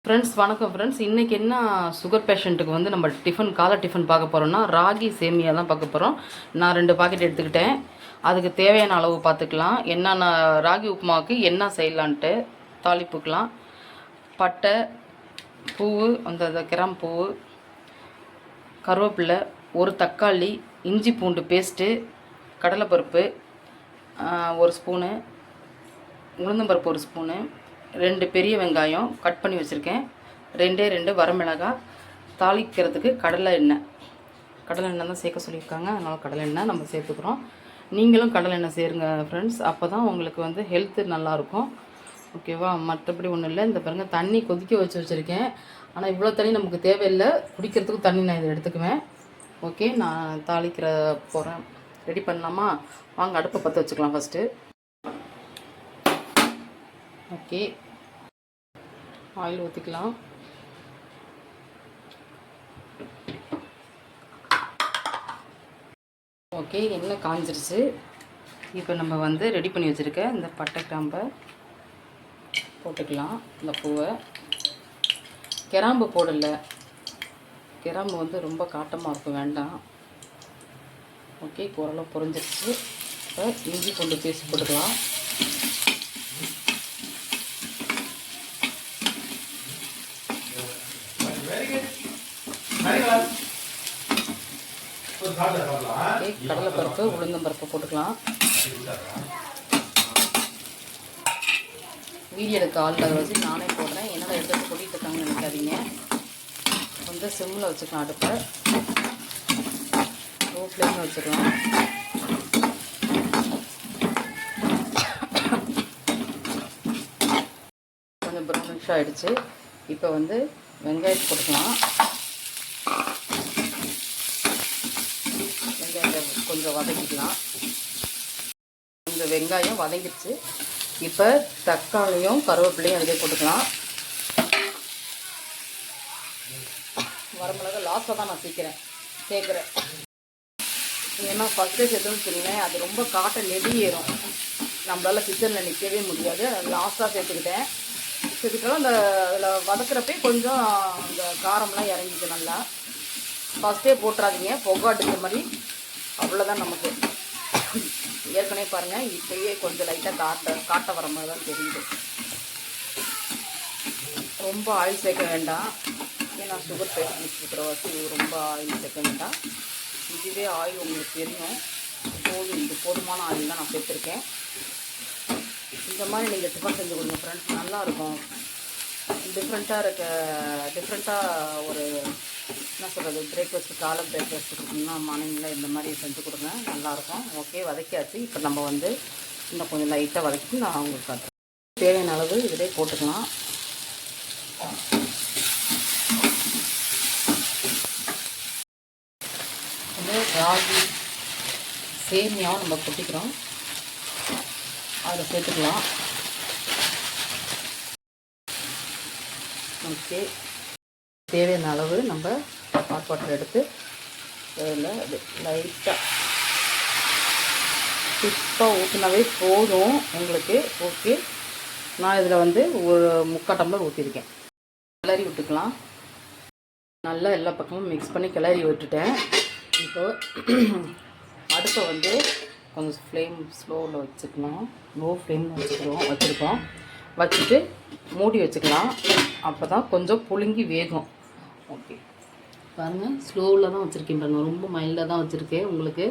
Friends வணக்கம் friends. இன்றைக்கி என்ன சுகர் பேஷண்ட்டுக்கு வந்து நம்ம காலை டிஃபன் பார்க்க போகிறோம்னா ராகி சேமியா தான் பார்க்க போகிறோம். நான் 2 பாக்கெட் எடுத்துக்கிட்டேன். அதுக்கு தேவையான அளவு பார்த்துக்கலாம். என்னென்ன ராகி உப்புமாவுக்கு என்ன செய்யலான்ட்டு தாளிப்புக்கலாம். பட்டை, பூவு, அந்த கிராம்பு பூவு, கருவேப்பிலை, ஒரு தக்காளி, இஞ்சி பூண்டு பேஸ்ட்டு, கடலைப்பருப்பு 1 ஸ்பூனு, உளுந்தம்பருப்பு 1 ஸ்பூனு, 2 பெரிய வெங்காயம் கட் பண்ணி வச்சுருக்கேன், 2 வரமிளகாய், தாளிக்கிறதுக்கு கடலை எண்ணெய் தான் சேர்க்க சொல்லியிருக்காங்க. அதனால் கடலை எண்ணெய் நம்ம சேர்த்துக்கிறோம். நீங்களும் கடலை எண்ணெய் சேருங்க ஃப்ரெண்ட்ஸ். அப்போ தான் உங்களுக்கு வந்து ஹெல்த்து நல்லாயிருக்கும். ஓகேவா? மற்றபடி ஒன்றும் இல்லை. இந்த பாருங்கள், தண்ணி கொதிக்க வச்சுருக்கேன். ஆனால் இவ்வளோ தண்ணி நமக்கு தேவையில்லை. குடிக்கிறதுக்கு தண்ணி நான் இதை எடுத்துக்குவேன். ஓகே, நான் தாளிக்கிற போகிறேன். ரெடி பண்ணலாமா? வாங்க அடுப்பை பற்ற வச்சுக்கலாம் ஃபஸ்ட்டு. ஓகே, ஆயில் ஊற்றிக்கலாம். ஓகே, எண்ணெய் காஞ்சிருச்சு. இப்போ நம்ம வந்து ரெடி பண்ணி வச்சுருக்க இந்த பட்டை கிராம்பை போட்டுக்கலாம். இந்த பூவை கிராம்பு போடலை. கிராம்பு வந்து ரொம்ப காட்டமாக இருக்கும், வேண்டாம். ஓகே, ஓரளவு பொரிஞ்சிருச்சு. இப்போ இஞ்சி பூண்டு பேஸ்ட் போட்டுக்கலாம். கடலைப்பருப்பு, உளுந்தம்பருப்பு போட்டுக்கலாம். வீடியோ எடுக்க ஆளில் வச்சு நானே போடுறேன். என்னோட எடுத்து கொட்டிட்டு இருக்காங்கன்னு நினைக்காதீங்க. வந்து சிம்மில் வச்சுக்கலாம். அடுப்பை லோ ஃப்ளேமில் வச்சுக்கலாம். கொஞ்சம் ப்ரௌனிஷ் ஆகிடுச்சு. இப்போ வந்து வெங்காயத்தை போட்டுக்கலாம். கொஞ்சம் வதக்கிக்கலாம். இந்த வெங்காயம் வதங்கிடுச்சு. இப்போ தக்காளியும் கருவேப்பிலையும் அதிலே போட்டுக்கலாம். வரமிளகா லாஸ்ட்டாக தான் நான் சேர்க்குறேன். ஏன்னா ஃபஸ்ட்டே சேர்த்துன்னு வச்சுருந்தேன், அது ரொம்ப காட்டை நெடியேறும். நம்மளால் கிச்சனில் நிற்கவே முடியாது. லாஸ்ட்டாக சேர்த்துக்கிட்டேன். சேர்த்துக்கிட்டாலும் அந்த அதில் வதக்கிறப்பே கொஞ்சம் இந்த காரம்லாம் இறங்கிக்கும் நல்லா. ஃபஸ்ட்டே போட்டுறாதீங்க, புகை அடிக்கிற மாதிரி. அவ்வளோதான். நமக்கு ஏற்கனவே பாருங்கள், இப்போயே கொஞ்சம் லைட்டாக காட்ட வர மாதிரி தான் தெரியுது. ரொம்ப ஆயில் சேர்க்க வேண்டாம். ஏன்னா சுகர் பேஷண்ட் இருக்கிற வச்சு ரொம்ப ஆயில் சேர்க்க வேண்டாம். இதுவே ஆயில் உங்களுக்கு தெரியும். இது போதுமான ஆயில் தான் நான் சேர்த்துருக்கேன். இந்த மாதிரி நீங்கள் டிஃபன் செஞ்சு கொடுங்க ஃப்ரெண்ட்ஸ், நல்லாயிருக்கும். டிஃப்ரெண்ட்டாக ஒரு என்ன சொல்கிறது, பிரேக்ஃபாஸ்ட்டு, காலை பிரேக்ஃபாஸ்ட்டு கொடுக்கணும்னா மார்னிங்கில் இந்த மாதிரி செஞ்சு கொடுங்க, நல்லாயிருக்கும். ஓகே, வதக்கியாச்சு. இப்போ நம்ம வந்து இன்னும் கொஞ்சம் லைட்டாக வதக்கிட்டு நான் உங்களுக்கு காட்டுறேன். தேவையான அளவு இதிலே போட்டுக்கலாம். வந்து ராகி சேமியாவும் நம்ம கொட்டிக்கிறோம், அதில் சேர்த்துக்கலாம். ஓகே, தேவையான அளவு நம்ம ஹாட் வாட்டர் எடுத்து அதில் அது லைட்டாக டிப்பாக ஊற்றினாவே போதும் உங்களுக்கு. ஓகே, நான் இதில் வந்து ஒரு 3/4 டம்ளர் ஊற்றிருக்கேன். கிளறி விட்டுக்கலாம். நல்லா எல்லா பக்கமும் மிக்ஸ் பண்ணி கிளறி விட்டுட்டேன். இப்போ அடுப்பை வந்து கொஞ்சம் ஃப்ளேம் ஸ்லோவில் வச்சுக்கலாம். லோ ஃப்ளேமில் வச்சுருக்கோம். வச்சுட்டு மூடி வச்சுக்கலாம். அப்போ தான் கொஞ்சம் புழுங்கி வேகும். ஓகே, பாருங்கள், ஸ்லோவில் தான் வச்சுருக்கேன் பாருங்கள், ரொம்ப மைல்டாக தான் வச்சுருக்கேன். உங்களுக்கு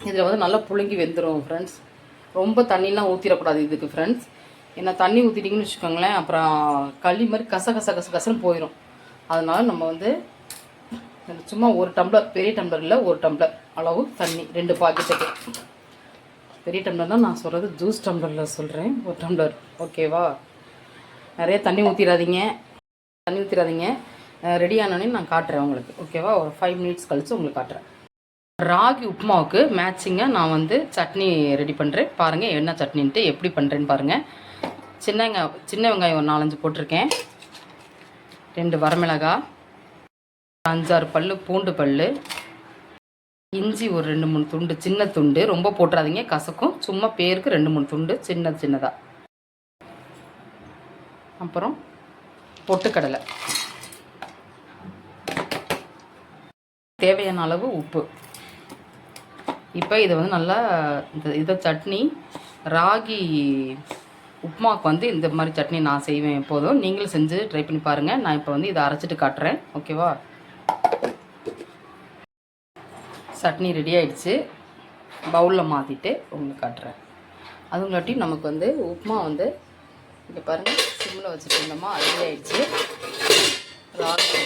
இதில் வந்து நல்லா புழுங்கி வெந்துடும் ஃப்ரெண்ட்ஸ். ரொம்ப தண்ணிலாம் ஊற்றிடக்கூடாது இதுக்கு ஃப்ரெண்ட்ஸ். ஏன்னா தண்ணி ஊற்றிட்டிங்கன்னு வச்சுக்கோங்களேன், அப்புறம் களி மாதிரி கசன்னு போயிடும். அதனால் நம்ம வந்து சும்மா 1 டம்ளர், பெரிய டம்ளர் இல்லை, 1 டம்ளர் அளவு தண்ணி, 2 பாக்கெட்டுக்கு. பெரிய டம்ளர் தான் நான் சொல்கிறது, ஜூஸ் டம்ளரில் சொல்கிறேன். 1 டம்ளர். ஓகேவா? நிறைய தண்ணி ஊற்றிடாதீங்க. ரெடி ஆனோடனே நான் காட்டுறேன் உங்களுக்கு. ஓகேவா? ஒரு 5 மினிட்ஸ் கழித்து உங்களுக்கு காட்டுறேன். ராகி உப்புமாவுக்கு மேட்சிங்காக நான் வந்து சட்னி ரெடி பண்ணுறேன். பாருங்கள் என்ன சட்னின்ட்டு எப்படி பண்ணுறேன்னு பாருங்கள். சின்ன வெங்காயம் ஒரு 4-5 போட்டிருக்கேன், 2 வரமிளகாய், 5-6 பல் பூண்டு பல், இஞ்சி ஒரு 2-3 துண்டு, சின்ன துண்டு, ரொம்ப போட்டுறாதீங்க கசக்கும். சும்மா பேருக்கு 2-3 துண்டு சின்னதாக. அப்புறம் பொட்டுக்கடலை, தேவையான அளவு உப்பு. இப்போ இதை வந்து நல்லா இதை சட்னி ராகி உப்புமாவுக்கு வந்து இந்த மாதிரி சட்னி நான் செய்வேன் எப்போதும். நீங்களும் செஞ்சு ட்ரை பண்ணி பாருங்கள். நான் இப்போ வந்து இதை அரைச்சிட்டு காட்டுறேன். ஓகேவா? சட்னி ரெடி ஆகிடுச்சு. பவுலில் மாற்றிட்டு உங்களுக்கு காட்டுறேன். அதுங்களாட்டி நமக்கு வந்து உப்புமா வந்து இங்கே பாருங்கள், சிம்மில் வச்சுட்டு இருந்தோமா, ரெடி ஆகிடுச்சு. ராகி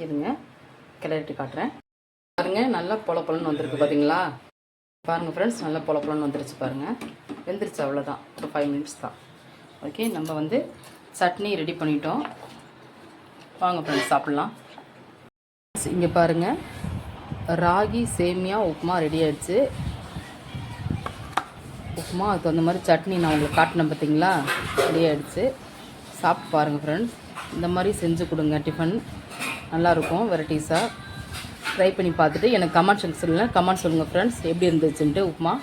இதுங்க கிளறிட்டு காட்டுறேன். பாருங்கள், நல்லா பொலன்னு வந்திருக்கு பார்த்தீங்களா? பாருங்கள் ஃப்ரெண்ட்ஸ், நல்லா பொலன்னு வந்துருச்சு பாருங்கள். வெந்துருச்சு, அவ்வளோதான். ஒரு 5 மினிட்ஸ் தான். ஓகே, நம்ம வந்து சட்னி ரெடி பண்ணிட்டோம். வாங்க ஃப்ரெண்ட்ஸ் சாப்பிட்லாம். இங்கே பாருங்கள், ராகி சேமியா உப்புமா ரெடி ஆகிடுச்சு. உப்புமா அதுக்கு அந்த மாதிரி சட்னி நான் உங்களுக்கு காட்டினேன் பார்த்தீங்களா, ரெடி ஆகிடுச்சு. சாப்பிட்டு பாருங்கள் ஃப்ரெண்ட்ஸ். இந்த மாதிரி செஞ்சு கொடுங்க, டிஃபன் நல்லாயிருக்கும். வெரைட்டிஸாக ட்ரை பண்ணி பார்த்துட்டு எனக்கு கமெண்ட் சொல்லுங்கள் ஃப்ரெண்ட்ஸ், எப்படி இருந்துச்சுன்ட்டு upma.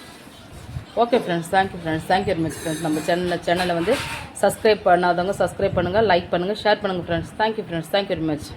Okay friends, thank you friends, thank you very much friends. நம்ம சேனலை வந்து சப்ஸ்கிரைப் பண்ணாதவங்க சப்ஸ்கிரைப் பண்ணுங்கள், லைக் பண்ணுங்கள், ஷேர் பண்ணுங்கள் friends. Thank you friends, thank you very much.